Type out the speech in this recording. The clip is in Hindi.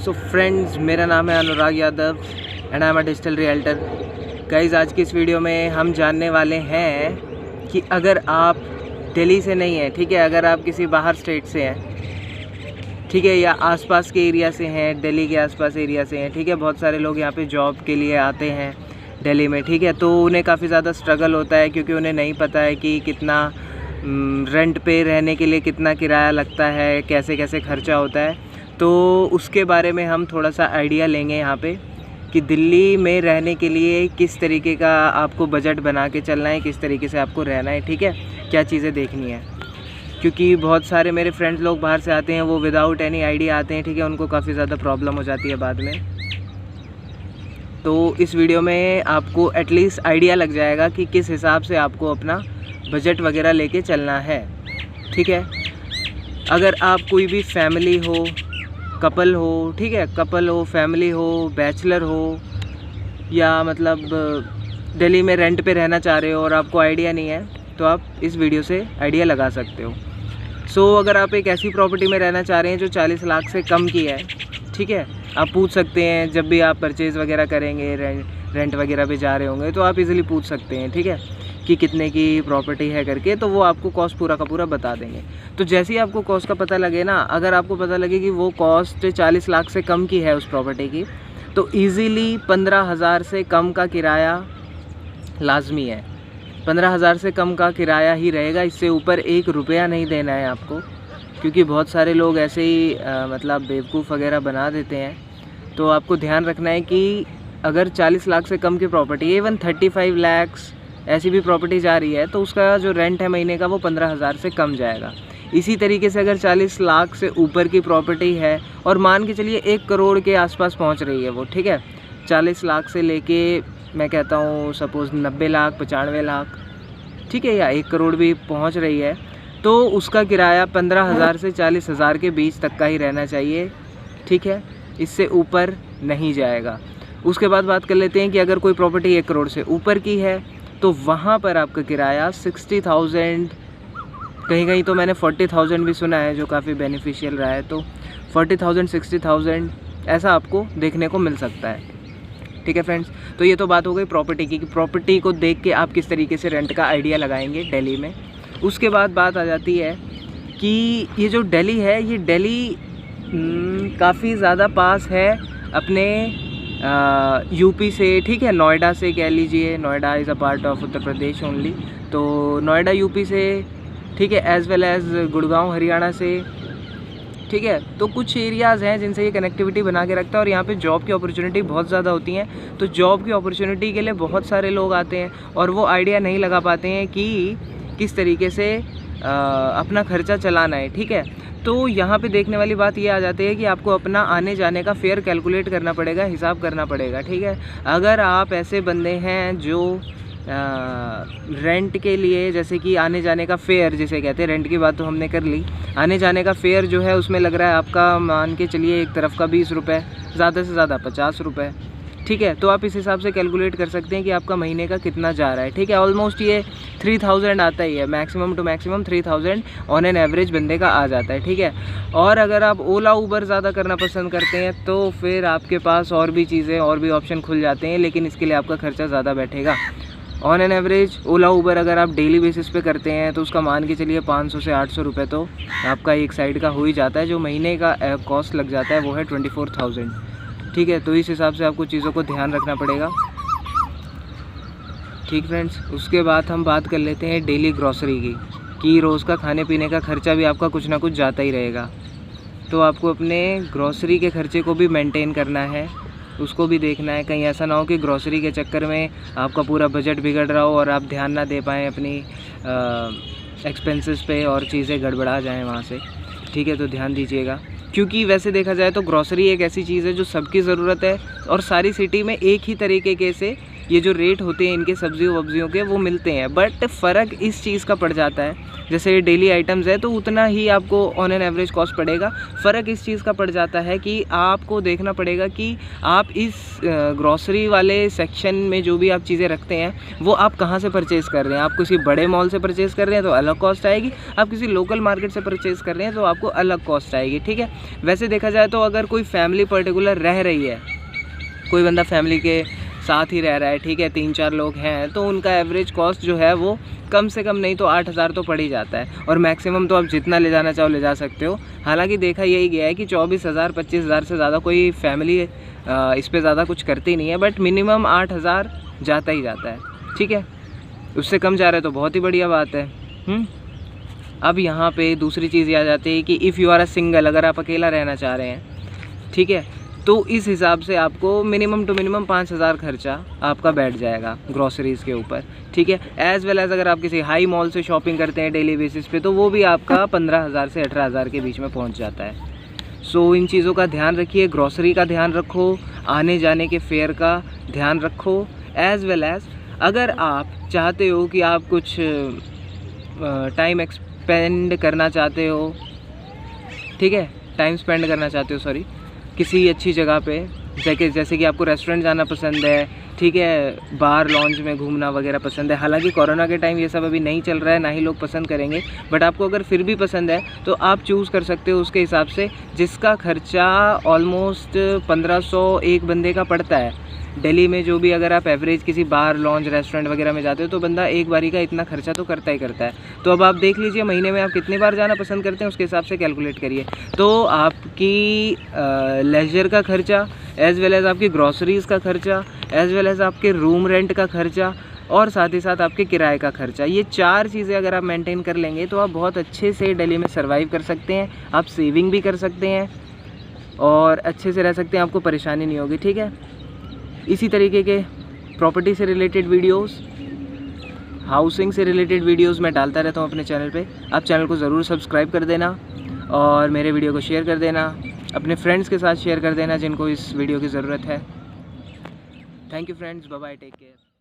सो फ्रेंड्स, मेरा नाम है Anurag Yadav and I am a digital realtor. Guys, आज की इस वीडियो में हम जानने वाले हैं कि अगर आप दिल्ली से नहीं हैं, ठीक है, अगर आप किसी बाहर स्टेट से हैं, ठीक है, या आसपास के एरिया से हैं, दिल्ली के आसपास एरिया से हैं, ठीक है, बहुत सारे लोग यहाँ पे जॉब के लिए आते हैं दिल्ली में, ठीक है, तो उन्हें काफ़ी ज़्यादा स्ट्रगल होता है क्योंकि उन्हें नहीं पता है कि कितना रेंट पे रहने के लिए कितना किराया लगता है, कैसे कैसे खर्चा होता है। तो उसके बारे में हम थोड़ा सा आइडिया लेंगे यहाँ पे कि दिल्ली में रहने के लिए किस तरीके का आपको बजट बना के चलना है, किस तरीके से आपको रहना है, ठीक है, क्या चीज़ें देखनी है। क्योंकि बहुत सारे मेरे फ्रेंड्स लोग बाहर से आते हैं, वो विदाउट एनी आइडिया आते हैं, ठीक है, उनको काफ़ी ज़्यादा प्रॉब्लम हो जाती है बाद में। तो इस वीडियो में आपको एटलीस्ट आइडिया लग जाएगा कि किस हिसाब से आपको अपना बजट वगैरह लेके चलना है, ठीक है। अगर आप कोई भी फैमिली हो, कपल हो, ठीक है, कपल हो, फैमिली हो, बैचलर हो, या मतलब दिल्ली में रेंट पे रहना चाह रहे हो और आपको आइडिया नहीं है, तो आप इस वीडियो से आइडिया लगा सकते हो। सो अगर आप एक ऐसी प्रॉपर्टी में रहना चाह रहे हैं जो 40 लाख से कम की है, ठीक है, आप पूछ सकते हैं जब भी आप परचेज़ वगैरह करेंगे, रेंट वगैरह पे जा रहे होंगे, तो आप इजीली पूछ सकते हैं, ठीक है, कि कितने की प्रॉपर्टी है करके, तो वो आपको कॉस्ट पूरा का पूरा बता देंगे। तो जैसे ही आपको कॉस्ट का पता लगे ना, अगर आपको पता लगे कि वो कॉस्ट 40 लाख से कम की है उस प्रॉपर्टी की, तो ईज़िली 15,000 से कम का किराया लाजमी है। 15,000 से कम का किराया ही रहेगा, इससे ऊपर 1 रुपया नहीं देना है आपको, क्योंकि बहुत सारे लोग ऐसे ही मतलब बेवकूफ़ वगैरह बना देते हैं। तो आपको ध्यान रखना है कि अगर 40 लाख से कम की प्रॉपर्टी, इवन 35 लाख ऐसी भी प्रॉपर्टी जा रही है, तो उसका जो रेंट है महीने का वो 15,000 से कम जाएगा। इसी तरीके से अगर 40 लाख से ऊपर की प्रॉपर्टी है और मान के चलिए 1 करोड़ के आसपास पहुंच रही है वो, ठीक है, 40 लाख से लेके मैं कहता हूँ सपोज़ 90 लाख, 95 लाख, ठीक है, या 1 करोड़ भी पहुँच रही है, तो उसका किराया 15,000 से 40,000 के बीच तक का ही रहना चाहिए, ठीक है, इससे ऊपर नहीं जाएगा। उसके बाद बात कर लेते हैं कि अगर कोई प्रॉपर्टी 1 करोड़ से ऊपर की है, तो वहाँ पर आपका किराया 60,000, कहीं कहीं तो मैंने 40,000 भी सुना है, जो काफ़ी बेनिफिशियल रहा है। तो 40,000, 60,000 ऐसा आपको देखने को मिल सकता है, ठीक है फ्रेंड्स। तो ये तो बात हो गई प्रॉपर्टी की, कि प्रॉपर्टी को देख के आप किस तरीके से रेंट का आइडिया लगाएंगे दिल्ली में। उसके बाद बात आ जाती है कि ये जो दिल्ली है, ये दिल्ली काफ़ी ज़्यादा पास है अपने यूपी से, ठीक है, नोएडा से कह लीजिए, Noida is a part of Uttar Pradesh only, तो नोएडा यूपी से, ठीक है, as well as Gurgaon Haryana से, ठीक है। तो कुछ एरियाज़ हैं जिनसे ये कनेक्टिविटी बना के रखता है, और यहाँ पे जॉब की अपॉर्चुनिटी बहुत ज़्यादा होती हैं। तो जॉब की अपॉर्चुनिटी के लिए बहुत सारे लोग आते हैं और वो आइडिया नहीं लगा पाते हैं कि किस तरीके से अपना खर्चा चलाना है, ठीक है। तो यहाँ पे देखने वाली बात ये आ जाती है कि आपको अपना आने जाने का फेयर कैलकुलेट करना पड़ेगा, हिसाब करना पड़ेगा, ठीक है। अगर आप ऐसे बंदे हैं जो रेंट के लिए, जैसे कि आने जाने का फेयर जिसे कहते हैं, रेंट की बात तो हमने कर ली, आने जाने का फेयर जो है उसमें लग रहा है आपका, मान के चलिए एक तरफ का 20 रुपये, ज़्यादा से ज़्यादा 50 रुपये, ठीक है। तो आप इस हिसाब से कैलकुलेट कर सकते हैं कि आपका महीने का कितना जा रहा है, ठीक है। ऑलमोस्ट ये 3000 आता ही है, maximum to maximum 3000 on an average बंदे का आ जाता है, ठीक है। और अगर आप ओला उबर ज़्यादा करना पसंद करते हैं, तो फिर आपके पास और भी चीज़ें, और भी ऑप्शन खुल जाते हैं, लेकिन इसके लिए आपका खर्चा ज़्यादा बैठेगा। ऑन एन एवरेज ओला उबर अगर आप डेली बेसिस पे करते हैं, तो उसका मान के चलिए 500 से 800 रुपये तो आपका एक साइड का हो ही जाता है। जो महीने का कॉस्ट लग जाता है वो है 24,000, ठीक है। तो इस हिसाब से आपको चीज़ों को ध्यान रखना पड़ेगा, ठीक फ्रेंड्स। उसके बाद हम बात कर लेते हैं डेली ग्रॉसरी की, कि रोज़ का खाने पीने का खर्चा भी आपका कुछ ना कुछ जाता ही रहेगा। तो आपको अपने ग्रॉसरी के खर्चे को भी मेंटेन करना है, उसको भी देखना है। कहीं ऐसा ना हो कि ग्रॉसरी के चक्कर में आपका पूरा बजट बिगड़ रहा हो और आप ध्यान ना दे पाएँ अपनी एक्सपेंसेस पे और चीज़ें गड़बड़ा जाएँ वहाँ से, ठीक है। तो ध्यान दीजिएगा, क्योंकि वैसे देखा जाए तो ग्रॉसरी एक ऐसी चीज़ है जो सबकी ज़रूरत है, और सारी सिटी में एक ही तरीके से ये जो रेट होते हैं इनके सब्जियों वब्जियों के वो मिलते हैं, बट फ़र्क इस चीज़ का पड़ जाता है, जैसे डेली आइटम्स है तो उतना ही आपको ऑन एन एवरेज कॉस्ट पड़ेगा। फ़र्क इस चीज़ का पड़ जाता है कि आपको देखना पड़ेगा कि आप इस ग्रॉसरी वाले सेक्शन में जो भी आप चीज़ें रखते हैं वो आप कहाँ से परचेज़ कर रहे हैं। आप किसी बड़े मॉल से परचेज़ कर रहे हैं तो अलग कॉस्ट आएगी, आप किसी लोकल मार्केट से परचेज़ कर रहे हैं तो आपको अलग कॉस्ट आएगी, ठीक है। वैसे देखा जाए तो अगर कोई फैमिली पर्टिकुलर रह रही है, कोई बंदा फैमिली के साथ ही रह रहा है, ठीक है, 3-4 लोग हैं, तो उनका एवरेज कॉस्ट जो है वो कम से कम नहीं तो 8,000 तो पड़ ही जाता है, और मैक्सिमम तो आप जितना ले जाना चाहो ले जा सकते हो। हालांकि देखा यही गया है कि 24,000 25,000 से ज़्यादा कोई फैमिली इस पे ज़्यादा कुछ करती नहीं है, बट मिनिमम 8,000 जाता ही जाता है, ठीक है। उससे कम जा रहा है तो बहुत ही बढ़िया बात है। अब यहाँ पे दूसरी चीज़ ये आ जाती है कि if you are a single, अगर आप अकेला रहना चाह रहे हैं, ठीक है, तो इस हिसाब से आपको मिनिमम टू मिनिमम 5,000 खर्चा आपका बैठ जाएगा ग्रॉसरीज़ के ऊपर, ठीक है। एज़ वेल एज़ अगर आप किसी हाई मॉल से शॉपिंग करते हैं डेली बेसिस पे तो वो भी आपका 15,000 से 18,000 के बीच में पहुंच जाता है। सो इन चीज़ों का ध्यान रखिए, ग्रॉसरी का ध्यान रखो, आने जाने के फेयर का ध्यान रखो, एज़ वेल एज़ अगर आप चाहते हो कि आप कुछ टाइम एक्सपेंड करना चाहते हो, ठीक है, टाइम स्पेंड करना चाहते हो, सॉरी, किसी अच्छी जगह पे, जैसे कि आपको रेस्टोरेंट जाना पसंद है, ठीक है, बार लॉन्ज में घूमना वगैरह पसंद है। हालांकि कोरोना के टाइम ये सब अभी नहीं चल रहा है, ना ही लोग पसंद करेंगे, बट आपको अगर फिर भी पसंद है तो आप चूज़ कर सकते हो उसके हिसाब से, जिसका खर्चा ऑलमोस्ट 1500 एक बंदे का पड़ता है। दिल्ली में जो भी अगर आप एवरेज किसी बार लॉन्ज रेस्टोरेंट वगैरह में जाते हो तो बंदा एक बारी का इतना खर्चा तो करता ही करता है। तो अब आप देख लीजिए महीने में आप कितनी बार जाना पसंद करते हैं, उसके हिसाब से कैलकुलेट करिए। तो आपकी लेजर का खर्चा, एज़ वेल एज़ आपकी ग्रॉसरीज़ का खर्चा, एज़ वेल एज़ आपके रूम रेंट का खर्चा, और साथ ही साथ आपके किराए का खर्चा, ये 4 चीज़ें अगर आप मेंटेन कर लेंगे तो आप बहुत अच्छे से दिल्ली में सर्वाइव कर सकते हैं। आप सेविंग भी कर सकते हैं और अच्छे से रह सकते हैं, आपको परेशानी नहीं होगी, ठीक है। इसी तरीके के प्रॉपर्टी से रिलेटेड वीडियोस, हाउसिंग से रिलेटेड वीडियोस मैं डालता रहता हूँ अपने चैनल पे। आप चैनल को ज़रूर सब्सक्राइब कर देना और मेरे वीडियो को शेयर कर देना, अपने फ्रेंड्स के साथ शेयर कर देना जिनको इस वीडियो की ज़रूरत है। Thank you friends, bye bye, take care.